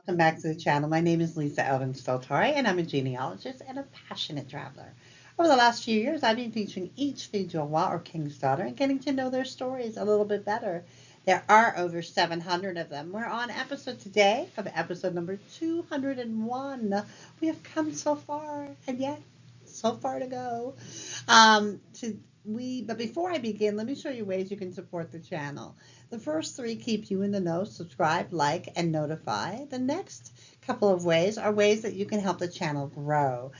Welcome back to the channel. My name is Lisa Elvin-Steltari, and I'm a genealogist and a passionate traveler. Over the last few years, I've been featuring each fille du roi or king's daughter and getting to know their stories a little bit better. There are over 700 of them. We're on episode today of episode number 201. We have come so far, and yet so far to go. But before I begin, let me show you ways you can support the channel. The first three keep you in the know: subscribe, like, and notify. The next couple of ways are ways that you can help the channel grow.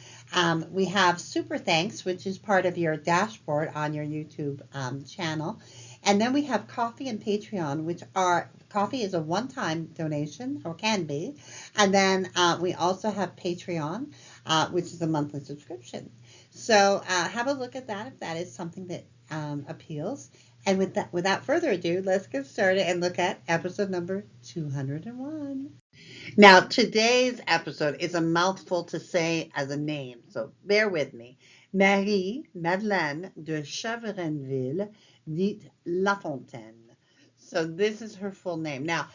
We have Super Thanks, which is part of your dashboard on your YouTube channel. And then we have Coffee and Patreon, which are, Coffee is a one-time donation, or can be. And then we also have Patreon, which is a monthly subscription. So have a look at that if that is something that appeals. And without further ado, let's get started and look at episode number 201. Now, today's episode is a mouthful to say as a name, so bear with me. Marie-Madeleine DeChevrainville, dite Lafontaine. So this is her full name. Now,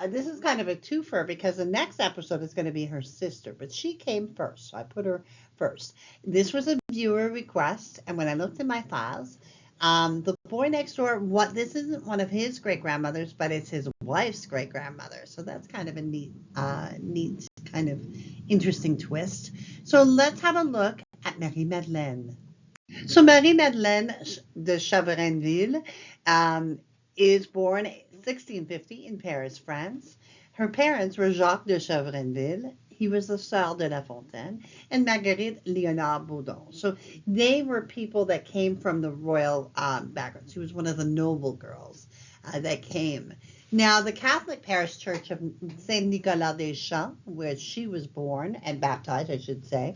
this is kind of a twofer because the next episode is going to be her sister, but she came first, so I put her first. This was a viewer request, and when I looked in my files, the boy next door, this isn't one of his great-grandmothers, but it's his wife's great-grandmother. So that's kind of a neat kind of interesting twist. So let's have a look at Marie-Madeleine. So Marie-Madeleine DeChevrainville is born 1650 in Paris, France. Her parents were Jacques DeChevrainville. He was the Sœur de Lafontaine, and Marguerite Léonard Baudon. So they were people that came from the royal background. She was one of the noble girls that came. Now, the Catholic parish church of Saint Nicolas des Champs, where she was born and baptized, I should say,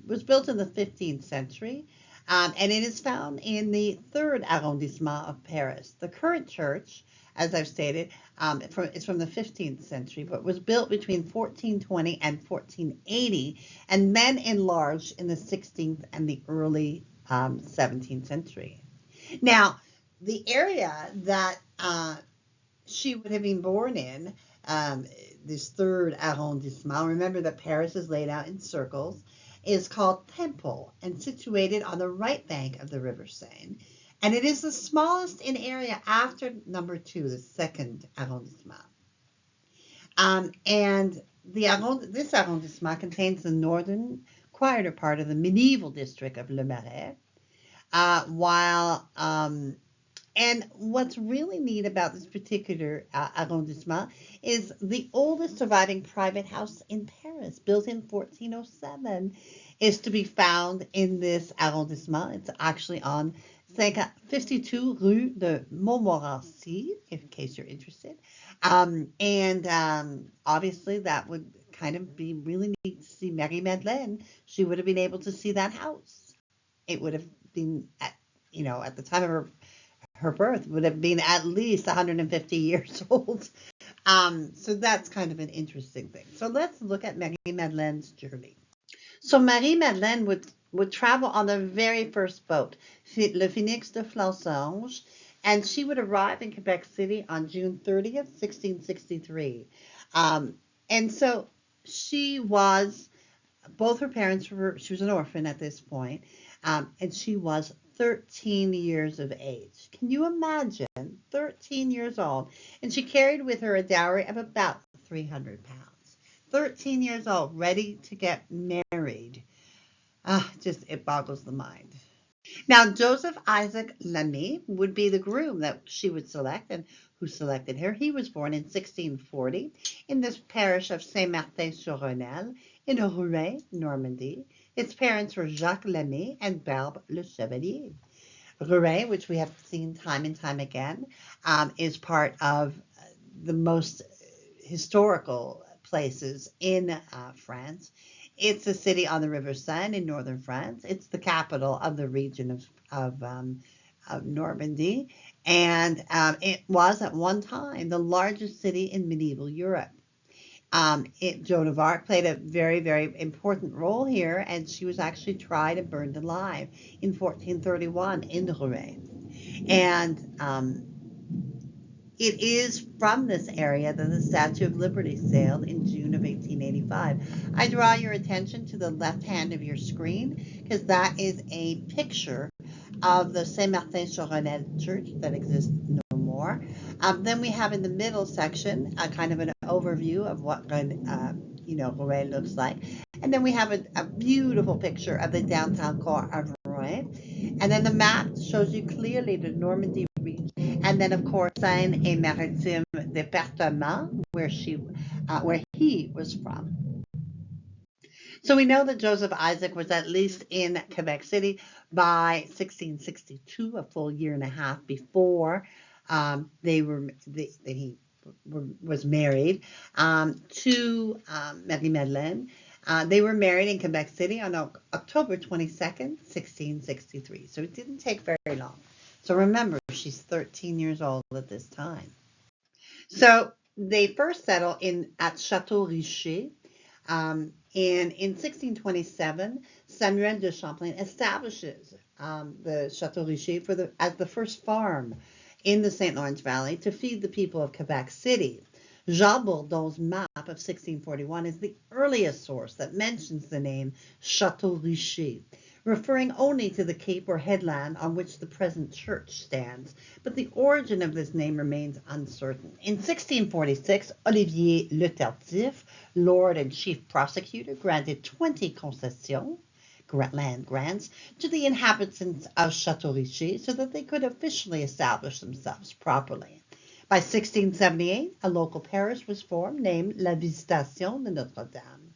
was built in the 15th century, and it is found in the 3rd arrondissement of Paris. The current church, as I've stated, it's from the 15th century, but was built between 1420 and 1480, and then enlarged in the 16th and the early 17th century. Now, the area that she would have been born in, this 3rd arrondissement, remember that Paris is laid out in circles, is called Temple and situated on the right bank of the River Seine. And it is the smallest in area after number 2, the 2nd arrondissement. And this arrondissement contains the northern, quieter part of the medieval district of Le Marais. And what's really neat about this particular arrondissement is the oldest surviving private house in Paris, built in 1407, is to be found in this arrondissement. It's actually on 52 Rue de Montmorency, in case you're interested. Obviously that would kind of be really neat to see Marie-Madeleine. She would have been able to see that house. It would have been, at the time of her birth, would have been at least 150 years old. So that's kind of an interesting thing. So let's look at Marie-Madeleine's journey. So Marie-Madeleine would travel on the very first boat, Le Phoenix de Flansange, and she would arrive in Quebec City on June 30th, 1663. And so both her parents she was an orphan at this point, and she was 13 years of age. Can you imagine? 13 years old. And she carried with her a dowry of about 300 pounds. 13 years old, ready to get married. It boggles the mind. Now, Joseph Isaac Lamy would be the groom that she would select, and who selected her. He was born in 1640 in this parish of Saint-Martin-sur-Rhônelle in Rouen, Normandy. His parents were Jacques Lamy and Barbe Le Chevalier. Rouen, which we have seen time and time again, is part of the most historical places in France. It's a city on the River Seine in northern France. It's the capital of the region of Normandy, and it was at one time the largest city in medieval Europe. Joan of Arc played a very, very important role here, and she was actually tried and burned alive in 1431 in Rouen. And It is from this area that the Statue of Liberty sailed in June of 1885. I draw your attention to the left hand of your screen because that is a picture of the Saint-Martin-sur-Renelle church that exists no more. Then we have in the middle section a kind of an overview of what Rouen looks like. And then we have a beautiful picture of the downtown core of Rouen. And then the map shows you clearly the Normandy region. And then, of course, Seine-et-Maritime Département, where he was from. So we know that Joseph Isaac was at least in Quebec City by 1662, a full year and a half before he was married to Marie-Madeleine. They were married in Quebec City on October 22nd, 1663. So it didn't take very long. So remember, she's 13 years old at this time. So they first settled at Château Richer. And in 1627, Samuel de Champlain establishes the Château Richer as the first farm in the St. Lawrence Valley to feed the people of Quebec City. Jean Bourdon's map of 1641 is the earliest source that mentions the name Château Richer, referring only to the cape or headland on which the present church stands, but the origin of this name remains uncertain. In 1646, Olivier Le Tardif, Lord and Chief Prosecutor, granted 20 concessions, land grants, to the inhabitants of Château Richer so that they could officially establish themselves properly. By 1678, a local parish was formed named La Visitation de Notre-Dame.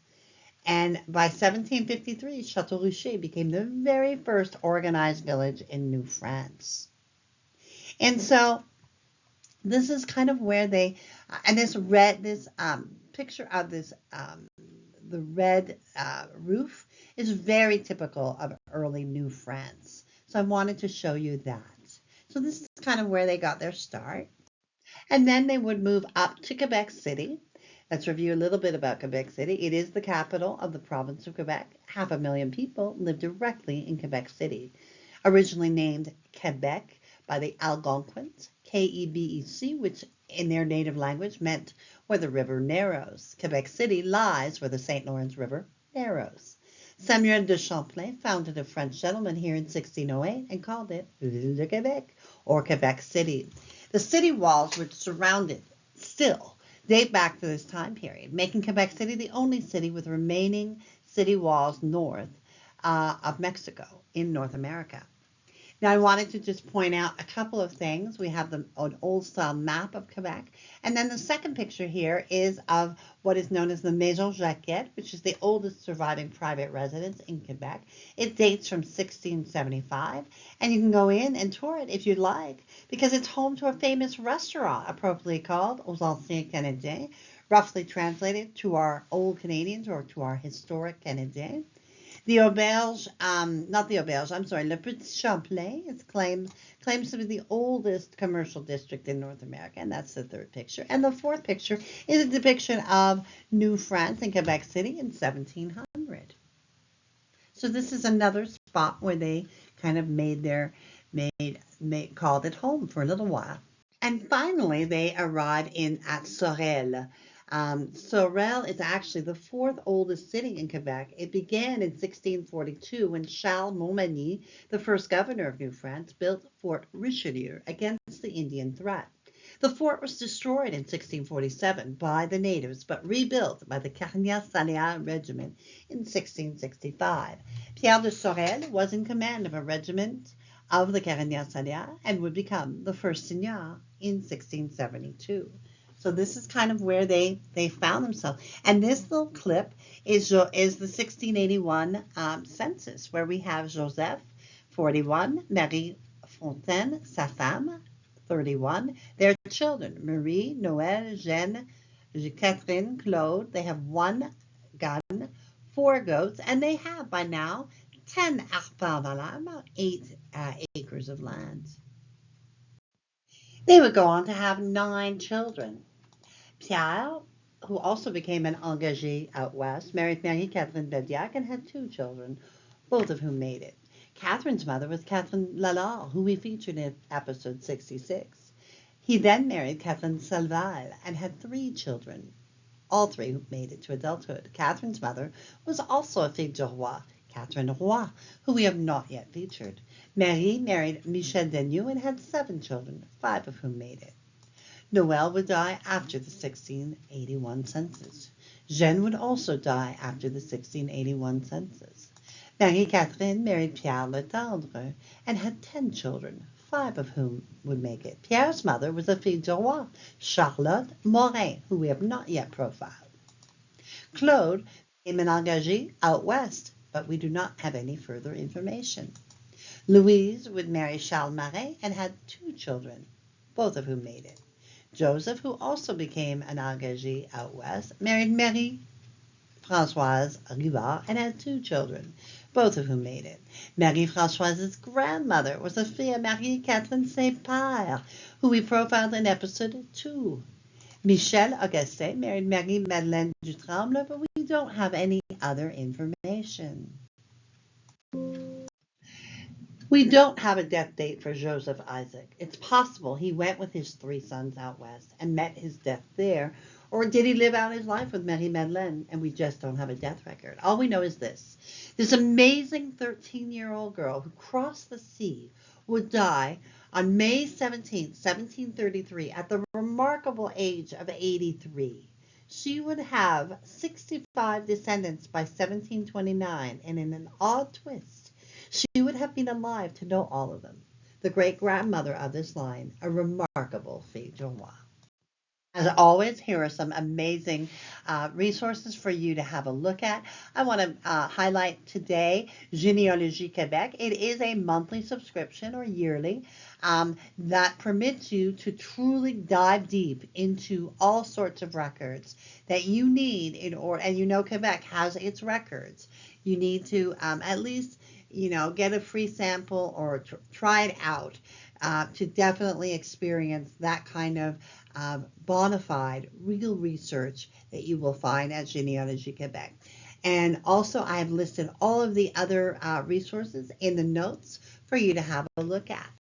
And by 1753, Château Richer became the very first organized village in New France. And so this is kind of where this picture of the red roof is very typical of early New France. So I wanted to show you that. So this is kind of where they got their start. And then they would move up to Quebec City. Let's review a little bit about Quebec City. It is the capital of the province of Quebec. 500,000 people live directly in Quebec City. Originally named Quebec by the Algonquins, K-E-B-E-C, which in their native language meant where the river narrows. Quebec City lies where the St. Lawrence River narrows. Samuel de Champlain founded a French settlement here in 1608 and called it Ville de Québec, or Quebec City. The city walls, which surround it, still date back to this time period, making Quebec City the only city with remaining city walls north of Mexico in North America. Now, I wanted to just point out a couple of things. We have an old-style map of Quebec. And then the second picture here is of what is known as the Maison Jacquette, which is the oldest surviving private residence in Quebec. It dates from 1675. And you can go in and tour it if you'd like, because it's home to a famous restaurant, appropriately called Aux Anciens Canadiens, roughly translated to our old Canadians or to our historic Canadiens. The auberge, Le Petit Champlain claims to be the oldest commercial district in North America, and that's the third picture. And the fourth picture is a depiction of New France in Quebec City in 1700. So this is another spot where they kind of called it home for a little while. And finally, they arrived at Sorel. Sorel is actually the fourth oldest city in Quebec. It began in 1642 when Charles Montmagny, the first governor of New France, built Fort Richelieu against the Indian threat. The fort was destroyed in 1647 by the natives, but rebuilt by the Carignan-Salieres Regiment in 1665. Pierre de Sorel was in command of a regiment of the Carignan-Salieres and would become the first seigneur in 1672. So this is kind of where they found themselves. And this little clip is the 1681 census, where we have Joseph, 41, Marie-Fontaine, sa femme, 31, their children, Marie, Noël, Jeanne, Catherine, Claude. They have 1 gun, 4 goats, and they have by now 10 arpents valables, about 8 acres of land. They would go on to have 9 children. Pierre, who also became an engagé out west, married Marie-Catherine Bediac and had 2 children, both of whom made it. Catherine's mother was Catherine Lalard, who we featured in episode 66. He then married Catherine Salval and had 3 children. All 3 made it to adulthood. Catherine's mother was also a fille du roi, Catherine Roy, who we have not yet featured. Marie married Michel Daigneau and had 7 children, 5 of whom made it. Noël would die after the 1681 census. Jeanne would also die after the 1681 census. Marie-Catherine married Pierre Le Tendre and had 10 children, 5 of whom would make it. Pierre's mother was a fille du roi, Charlotte Morin, who we have not yet profiled. Claude became an engagé out west, but we do not have any further information. Louise would marry Charles Marais and had 2 children, both of whom made it. Joseph, who also became an engagé out west, married Marie-Françoise Rivard and had 2 children, both of whom made it. Marie-Françoise's grandmother was a fille of Marie-Catherine Saint-Père, who we profiled in episode 2. Michel Augustin married Marie-Madeleine du Tremble, but we don't have any other information. We don't have a death date for Joseph Isaac. It's possible he went with his 3 sons out west and met his death there, or did he live out his life with Marie-Madeleine, and we just don't have a death record. All we know is this amazing 13-year-old girl who crossed the sea would die on May 17, 1733, at the remarkable age of 83. She would have 65 descendants by 1729, and in an odd twist, she would have been alive to know all of them. The great-grandmother of this line, a remarkable fille du roi. As always, here are some amazing resources for you to have a look at. I want to highlight today Généalogie Québec. It is a monthly subscription or yearly that permits you to truly dive deep into all sorts of records that you need in order, and you know Quebec has its records. You need to at least get a free sample or try it out to definitely experience that kind of bona fide, real research that you will find at Généalogie Québec. And also, I have listed all of the other resources in the notes for you to have a look at.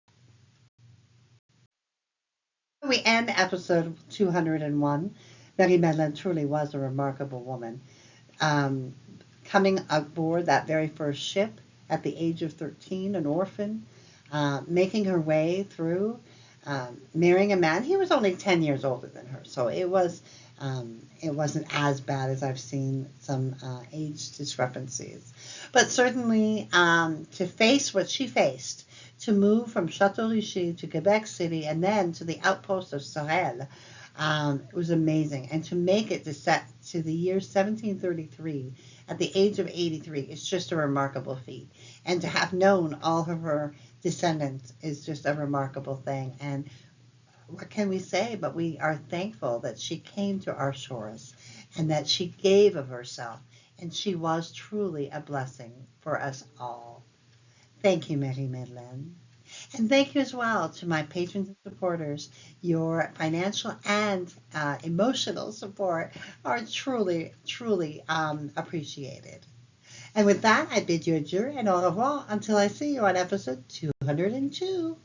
We end episode 201. Marie-Madeleine truly was a remarkable woman. Coming aboard that very first ship at the age of 13, an orphan, making her way through, marrying a man. He was only 10 years older than her, so it wasn't as bad as I've seen some age discrepancies. But certainly to face what she faced, to move from Château Richer to Quebec City and then to the outpost of Sorel, it was amazing. And to make it to the year 1733 at the age of 83 is just a remarkable feat. And to have known all of her descendants is just a remarkable thing. And what can we say? But we are thankful that she came to our shores and that she gave of herself. And she was truly a blessing for us all. Thank you, Marie-Madeleine. And thank you as well to my patrons and supporters. Your financial and emotional support are truly, truly appreciated. And with that, I bid you adieu and au revoir until I see you on episode 202.